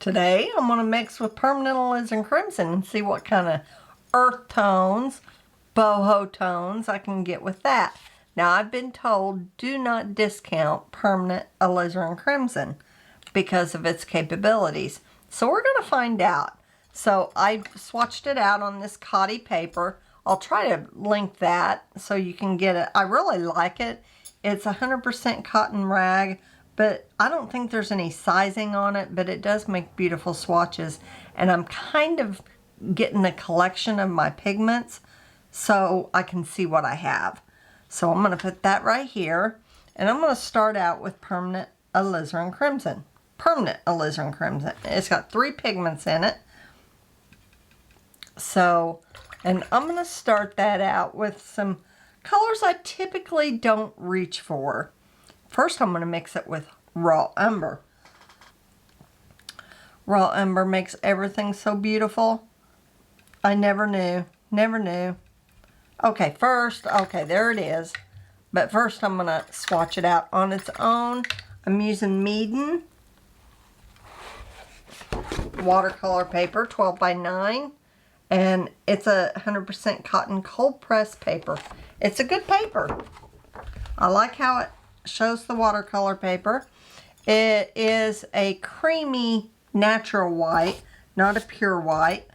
Today I'm going to mix with permanent alizarin crimson and see what kind of earth tones, boho tones I can get with that. Now I've been told do not discount permanent alizarin crimson because of its capabilities. So we're going to find out. So I swatched it out on this cotty paper. I'll try to link that so you can get it. I really like it. It's 100% cotton rag, but I don't think there's any sizing on it, but it does make beautiful swatches. And I'm kind of getting a collection of my pigments so I can see what I have. So I'm going to put that right here, and I'm going to start out with permanent alizarin crimson. Permanent alizarin crimson. It's got 3 pigments in it. So, and I'm going to start that out with some colors I typically don't reach for. First, I'm going to mix it with raw umber. Raw umber makes everything so beautiful. I never knew. Okay, there it is. But first, I'm going to swatch it out on its own. I'm using Meeden watercolor paper, 12 by 9. And it's a 100% cotton cold press paper. It's a good paper. I like how it shows the watercolor paper. It is a creamy natural white, not a pure white,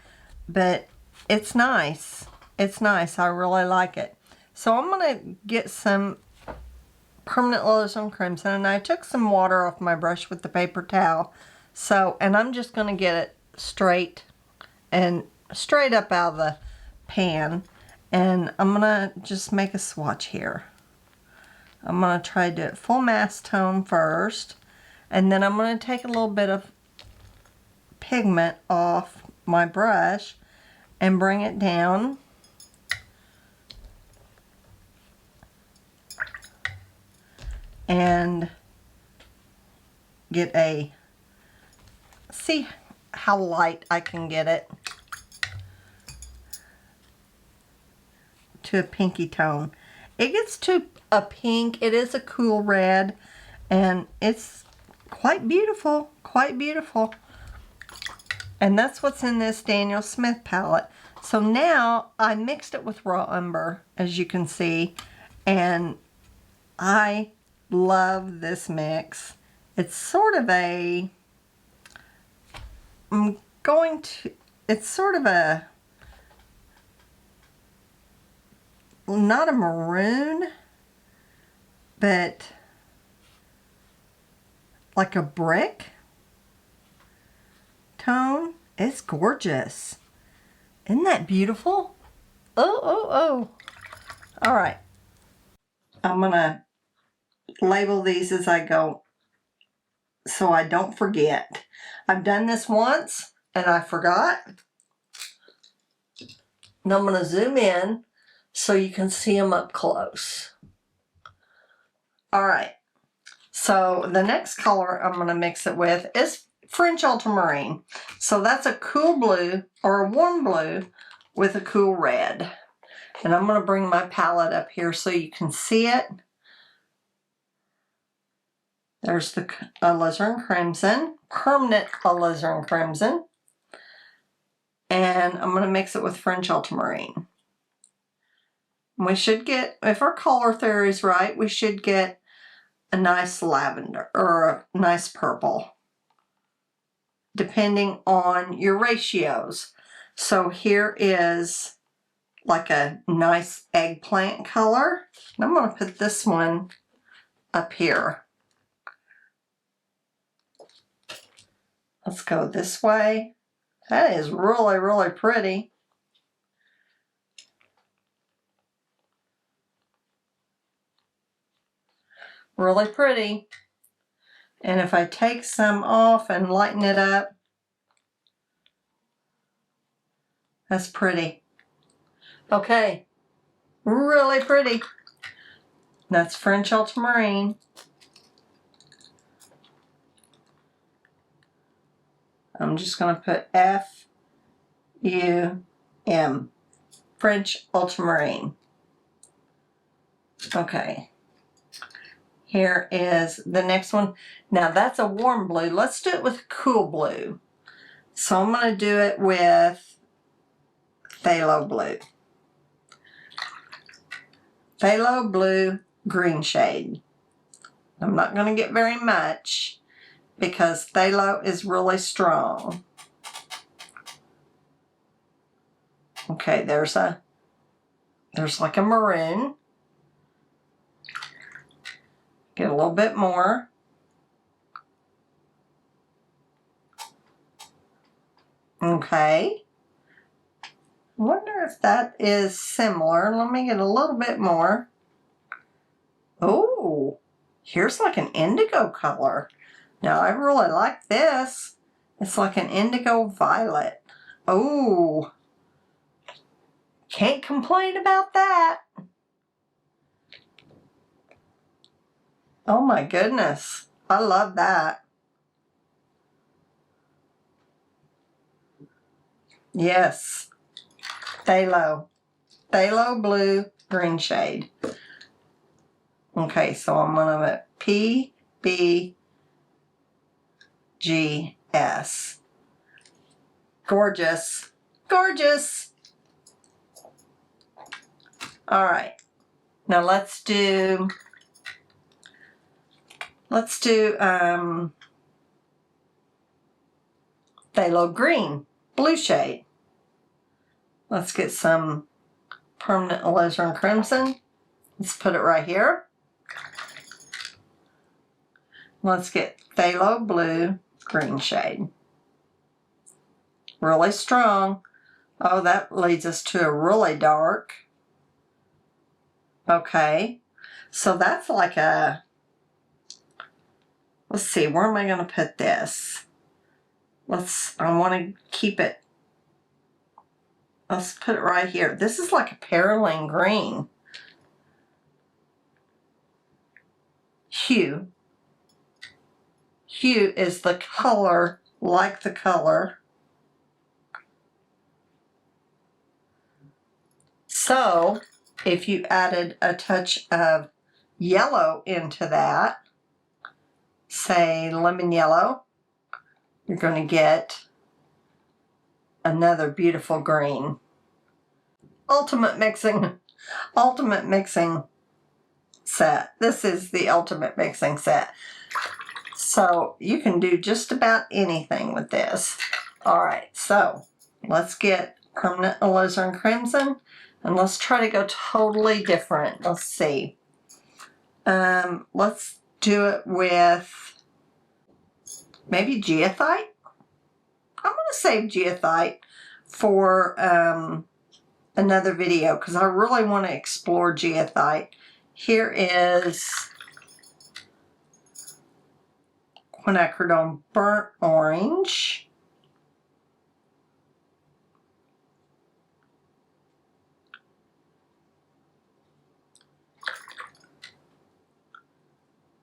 but it's nice. It's nice. I really like it. So I'm going to get some permanent alizarin crimson, and I took some water off my brush with the paper towel. So, and I'm just going to get it straight up out of the pan, and I'm going to just make a swatch here. I'm going to try to do it full mass tone first, and then I'm going to take a little bit of pigment off my brush and bring it down. And see how light I can get it to a pinky tone. It gets to a pink. It is a cool red, and it's quite beautiful, And that's what's in this Daniel Smith palette. So now I mixed it with raw umber, as you can see, and I love this mix. It's sort of a, it's sort of a, not a maroon, but like a brick tone. It's gorgeous. Isn't that beautiful? Oh. All right. I'm going to label these as I go so I don't forget. I've done this once and I forgot. Now I'm going to zoom in so you can see them up close. All right. So the next color I'm going to mix it with is French ultramarine. So that's a cool blue or a warm blue with a cool red. And I'm going to bring my palette up here so you can see it. There's the alizarin crimson, permanent alizarin crimson. And I'm going to mix it with French ultramarine. We should get, if our color theory is right, we should get a nice lavender or a nice purple, depending on your ratios. So here is like a nice eggplant color. And I'm going to put this one up here. Let's go this way. That is really pretty. Really pretty. And if I take some off and lighten it up, that's pretty. Okay, really pretty. That's French ultramarine. I'm just going to put F-U-M, French ultramarine. Okay. Here is the next one. Now that's a warm blue. Let's do it with cool blue. So I'm going to do it with phthalo blue. Phthalo blue green shade. I'm not going to get very much because phthalo is really strong. Okay, there's like a maroon. Get a little bit more. Okay. Wonder if that is similar. Let me get a little bit more. Oh, here's like an indigo color. Now I really like this. It's like an indigo violet. Oh, can't complain about that. Oh my goodness. I love that. Yes. Phthalo blue green shade. Okay, so I'm going to PBGS. Gorgeous. Gorgeous. All right. Now let's do phthalo green, blue shade. Let's get some permanent alizarin crimson. Let's put it right here. Let's get phthalo blue green shade. Really strong. Oh, that leads us to a really dark. Okay. So that's like a, let's see, where am I going to put this? I want to keep it, let's put it right here. This is like a perylene green. Hue. Hue is the color, like the color. So, if you added a touch of yellow into that, say lemon yellow, you're going to get another beautiful green. Ultimate mixing set. This is the ultimate mixing set. So you can do just about anything with this. All right, so let's get permanent alizarin crimson and let's try to go totally different. Let's see. Let's do it with maybe geothite. I'm going to save geothite for another video because I really want to explore geothite. Here is quinacridone burnt orange.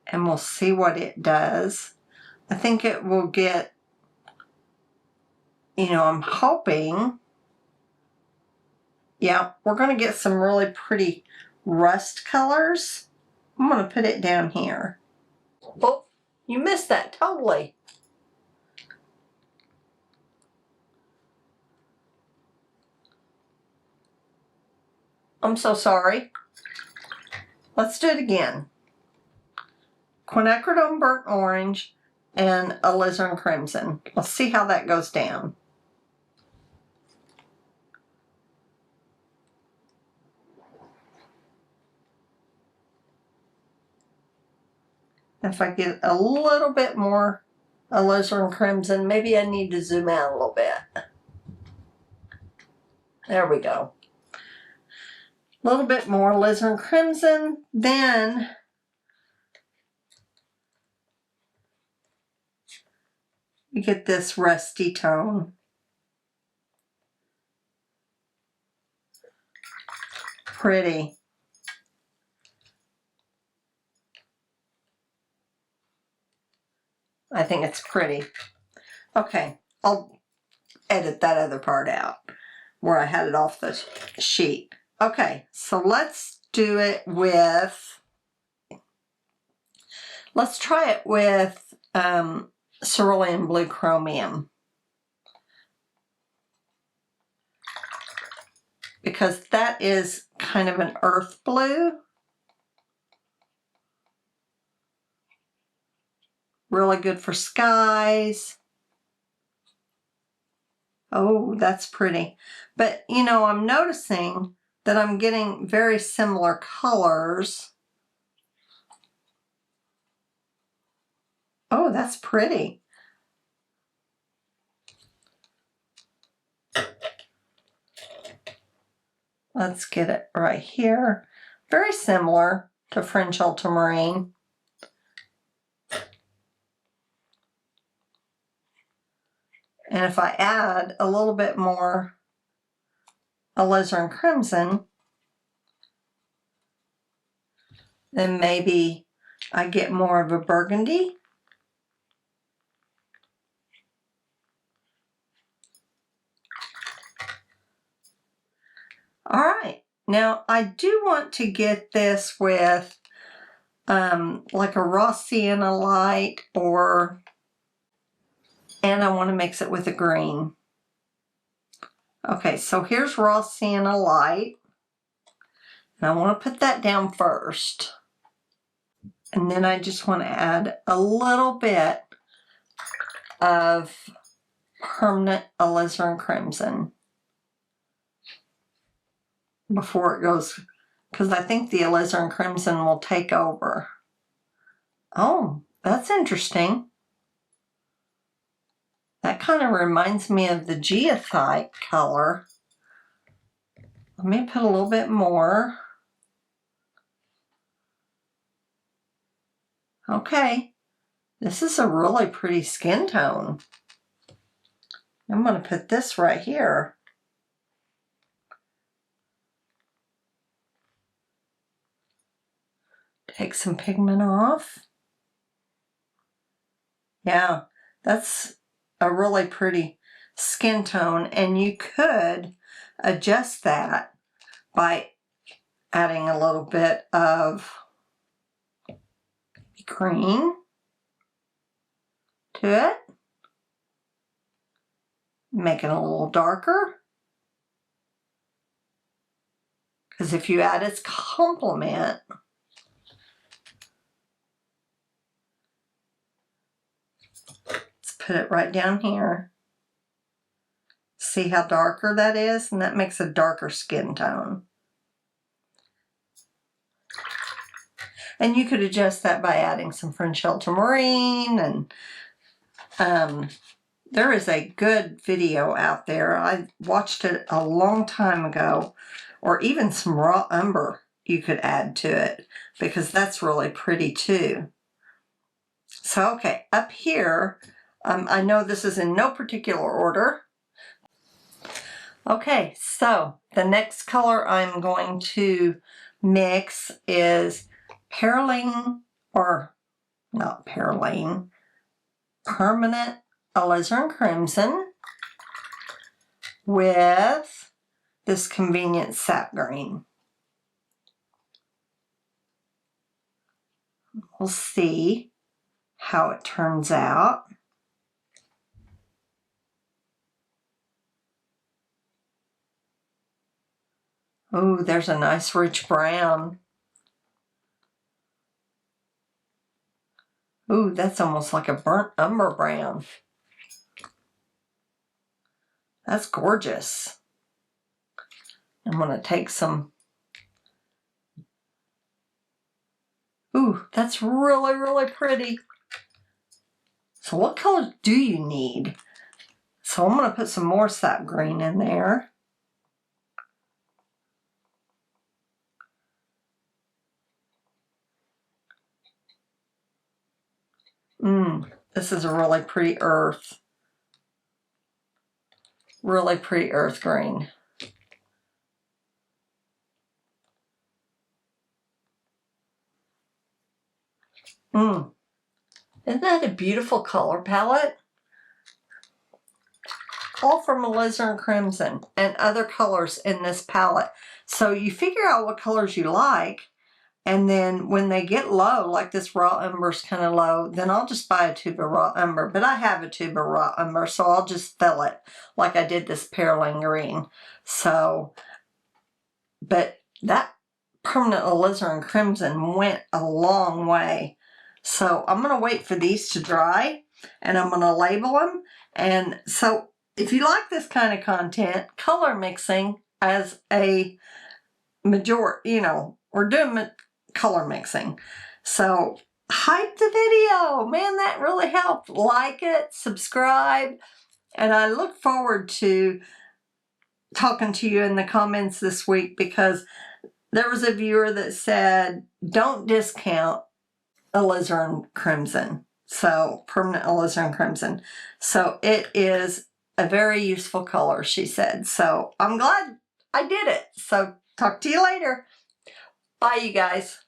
And we'll see what it does. I think it will get, I'm hoping, yeah, we're going to get some really pretty rust colors. I'm going to put it down here. Oh, you missed that totally. I'm so sorry. Let's do it again. Quinacridone burnt orange and alizarin crimson. Let's see how that goes down. If I get a little bit more alizarin crimson, maybe I need to zoom out a little bit. There we go. A little bit more alizarin crimson, then you get this rusty tone. Pretty. I think it's pretty. Okay, I'll edit that other part out where I had it off the sheet. Okay, so let's do it with, let's try it with cerulean blue chromium. because that is kind of an earth blue. Really good for skies. Oh, that's pretty. But, you know, I'm noticing that I'm getting very similar colors. Oh, that's pretty. Let's get it right here. Very similar to French Ultramarine. And if I add a little bit more alizarin crimson, then maybe I get more of a burgundy. All right, now I do want to get this with like a raw sienna light, and I want to mix it with a green. Okay, so here's raw sienna light, and I want to put that down first. And then I just want to add a little bit of permanent alizarin crimson before it goes, because I think the alizarin crimson will take over. Oh, that's interesting. That kind of reminds me of the geothite color. Let me put a little bit more. Okay, this is a really pretty skin tone. I'm going to put this right here. Take some pigment off. Yeah, that's a really pretty skin tone, and you could adjust that by adding a little bit of green to it, make it a little darker, because if you add its complement, let's put it right down here. See how darker that is? And that makes a darker skin tone. And you could adjust that by adding some French Ultramarine, and there is a good video out there. I watched it a long time ago, or even some raw umber you could add to it, because that's really pretty too. So, okay, up here, I know this is in no particular order. Okay, so the next color I'm going to mix is permanent alizarin crimson with this convenient sap green. We'll see how it turns out. Oh, there's a nice rich brown. Ooh, that's almost like a burnt umber brown. That's gorgeous. I'm going to take some. Ooh, that's really, really pretty. So what color do you need? So I'm going to put some more sap green in there. This is a really pretty earth. Really pretty earth green. Isn't that a beautiful color palette? All from alizarin crimson and other colors in this palette. So you figure out what colors you like, and then when they get low, like this raw umber's kind of low, then I'll just buy a tube of raw umber. But I have a tube of raw umber, so I'll just fill it like I did this pearline green. So but that permanent alizarin crimson went a long way. So I'm going to wait for these to dry, and I'm going to label them. And so if you like this kind of content, color mixing as a we're doing color mixing. So hype the video. Man, that really helped. Like it, subscribe, and I look forward to talking to you in the comments this week, because there was a viewer that said, don't discount alizarin crimson. So permanent alizarin crimson. So it is a very useful color, she said. So I'm glad I did it. So talk to you later. Bye, you guys.